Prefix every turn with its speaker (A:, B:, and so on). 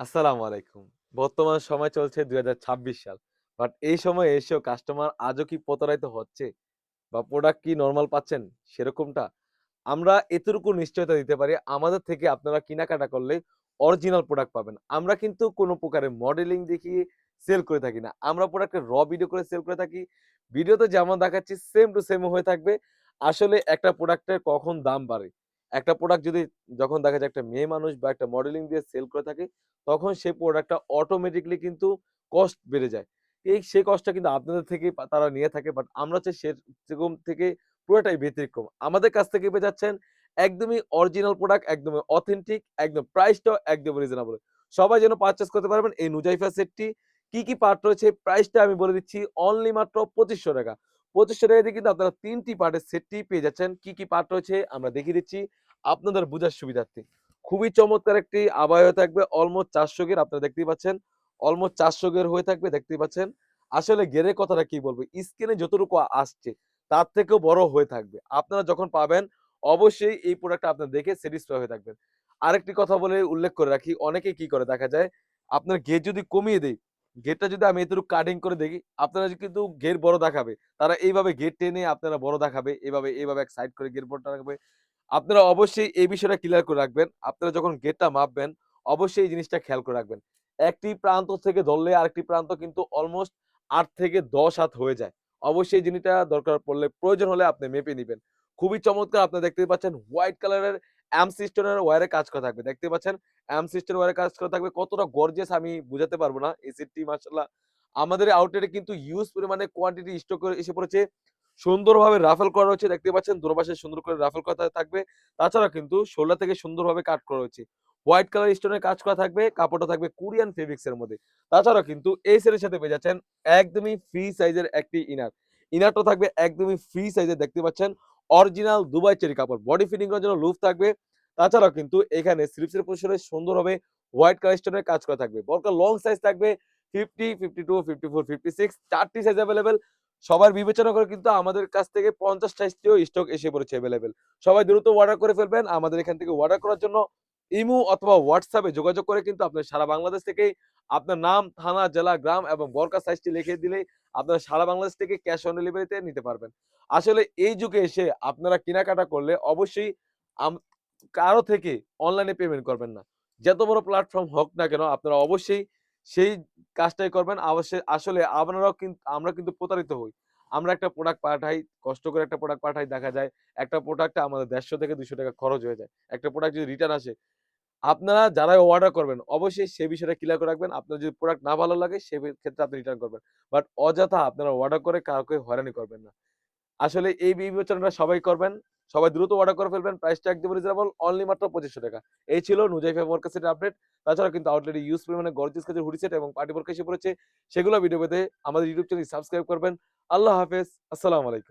A: আসসালামু আলাইকুম। বর্তমান সময় চলছে ২০২৬ সাল। বাট এই সময়ে এসেও কাস্টমার আজও কি প্রতারিত হচ্ছে? বা প্রোডাক্ট কি নরমাল পাচ্ছেন সেরকমটা? আমরা এতটুকু নিশ্চয়তা দিতে পারি আমাদের থেকে আপনারা কেনাকাটা করলে অরিজিনাল প্রোডাক্ট পাবেন। আমরা কিন্তু কোনো প্রকারের মডেলিং দেখিয়ে সেল করে থাকি না। আমরা প্রোডাক্টের ভিডিও করে সেল করে থাকি। ভিডিওতে যেমন দেখাচ্ছি সেম টু সেম হয়ে থাকবে। আসলে একটা প্রোডাক্টের কখন দাম বাড়ে? একটা প্রোডাক্ট যদি যখন দেখা যায় একটা মেয়ে মানুষ বা একটা মডেলিং দিয়ে সেল করে থাকে, তখন সেই প্রোডাক্টটা অটোমেটিক্যালি কিন্তু কস্ট বেড়ে যায়। সেই কস্টটা কিন্তু আপনাদের থেকেই তারা নিয়ে থাকে। বাট আমরা হচ্ছে সেরকম থেকে পুরোটাই ব্যতিক্রম। আমাদের কাছ থেকে পেয়ে যাচ্ছেন একদমই অরিজিনাল প্রোডাক্ট, একদমই অথেন্টিক, একদম প্রাইসটাও একদম রিজনেবল। সবাই যেন পারচেজ করতে পারবেন এই নুজাইফা সেটটি। কি পার্ট রয়েছে প্রাইসটা আমি বলে দিচ্ছি অনলি মাত্র ৳২৫০০। ৳২৫০০ দিয়ে কিন্তু আপনারা ৩ টি পার্টের সেটটি পেয়ে যাচ্ছেন। কি পার্ট রয়েছে আমরা দেখিয়ে দিচ্ছি আপনাদের বুঝার সুবিধার্থে। খুবই চমৎকার একটি আবায়া থাকবে অলমোস্ট ৪০০ গের আপনারা দেখতেই পাচ্ছেন। অলমোস্ট ৪০০ গের হয়ে থাকবে দেখতেই পাচ্ছেন। আসলে গেরের কথাটা কি বলবো? স্ক্রিনে যতটুকু আসছে তার থেকেও বড় হয়ে থাকবে। আপনারা যখন পাবেন অবশ্যই এই প্রোডাক্টটা আপনারা দেখে স্যাটিসফাই হয়ে থাকবেন। আরেকটি কথা বলে উল্লেখ করে রাখি, অনেকেই কি করে দেখা যায়, আপনার গের যদি কমিয়ে দেই, গেরটা যদি আমি এতটুকু কাটিং করে দেখি, আপনারা কিন্তু গের বড় দেখাবে। তারা এইভাবে গের টেনে আপনারা বড় দেখাবে। এভাবে এক সাইড করে গের বড় দেখাবে। আপনারা অবশ্যই এই বিষয়টা ক্লিয়ার করে রাখবেন। আপনারা যখন গেটটা মাপবেন, অবশ্যই এই জিনিসটা খেয়াল করে রাখবেন। একটি প্রান্ত থেকে ধরলে আরেকটি প্রান্ত কিন্তু অলমোস্ট ৮ থেকে ১০ হাত হয়ে যায়। অবশ্যই এই জিনিসটা দরকার পড়লে প্রয়োজন হলে আপনি মেপে নিবেন। খুবই চমৎকার আপনারা দেখতেই পাচ্ছেন হোয়াইট কালারের সিস্টেমের ওয়্যারে কাজ করা থাকবে। দেখতে পাচ্ছেন সিস্টেমের ওয়্যারে কাজ করা থাকবে। কতটা গর্জিয়াস আমি বুঝাতে পারব না। এই সেটটি মাশাআল্লাহ আমাদের আউটলেটে কিন্তু হিউজ পরিমাণে কোয়ান্টিটি স্টক করে এসে পড়েছে। সুন্দরভাবে রাফেল করা রয়েছে দেখতে পাচ্ছেন। দোনোপাশে সুন্দর করে রাফেল করা থাকবে। তাছাড়া কিন্তু শোল্ডার থেকে সুন্দরভাবে কাট করা হয়েছে। হোয়াইট কালার স্টোনের কাজ করা থাকবে। কাপড়টা থাকবে কোরিয়ান ফেব্রিক্স এর মধ্যে। তাছাড়া কিন্তু এই সেটের সাথে পেয়ে যাচ্ছেন একদমই ফ্রি সাইজের একটি ইনার। ইনারটা থাকবে একদমই ফ্রি সাইজের দেখতে পাচ্ছেন। অরিজিনাল দুবাই চেরি কাপড়। বডি ফিটিং করার জন্য লুফ থাকবে। তাছাড়াও কিন্তু এখানে স্লিপসের পজিশনে সুন্দরভাবে হোয়াইট কালার স্টোনের কাজ করা থাকবে। বরকা লং সাইজ থাকবে 50, 52, 54, 56 4 টি সাইজ এভেইলেবল। সবার বিবেচনা করে কিন্তু আমাদের কাছ থেকে ৫০ সাইজটিও স্টক এসে পড়েছে এভেইলেবল। সবাই দ্রুত অর্ডার করে ফেলবেন। আমাদের এখান থেকে অর্ডার করার জন্য ইমো অথবা WhatsApp এ যোগাযোগ করে কিন্তু আপনার সারা বাংলাদেশ থেকেই আপনার নাম, থানা, জেলা, গ্রাম এবং বর্গা সাইজটি লিখে দিলেই আপনারা সারা বাংলাদেশ থেকে ক্যাশ অন ডেলিভারিতে নিতে পারবেন। আসলে এই যুগে এসে আপনারা কেনাকাটা করলে অবশ্যই আম কারো থেকে অনলাইনে পেমেন্ট করবেন না। যত বড় প্ল্যাটফর্ম হোক না কেন আপনারা অবশ্যই সেই কাজটাই করবেন। আসলে আমরা কিন্তু প্রতারিত হই। আমরা একটা প্রোডাক্ট পাঠাই, কষ্ট করে একটা প্রোডাক্ট পাঠাই, দেখা যায় একটা প্রোডাক্টে আমাদের ৳১৫০ থেকে ৳২০০ খরচ হয়ে যায়। একটা প্রোডাক্ট যদি রিটার্ন আসে, আপনারা যারাই অর্ডার করবেন অবশ্যই সেই বিষয়টা ক্লিয়ার করে রাখবেন। আপনার যদি প্রোডাক্ট না ভালো লাগে ক্ষেত্রে আপনি রিটার্ন করবেন। বাট অযথা আপনারা অর্ডার করে কাউকে হয়রানি করবেন না। আসলে এই বিবেচনাটা সবাই করবেন। সবাই দ্রুত অর্ডার করে ফেলবেন। প্রাইসটা একদম রিজনেবল অনলি মাত্র ৳২৫০০। এই ছিল নুজাইফা ওয়ার্কসের আপডেট। তাছাড়াও কিন্তু আউটলেটে ইউজ পরিমাণে গর্জিয়াস কাজের হুডি সেট এবং পার্টি বোরকা এসে পড়েছে। সেগুলো ভিডিও পেতে আমাদের ইউটিউব চ্যানেল সাবস্ক্রাইব করবেন। আল্লাহ হাফেজ। আসসালামু আলাইকুম।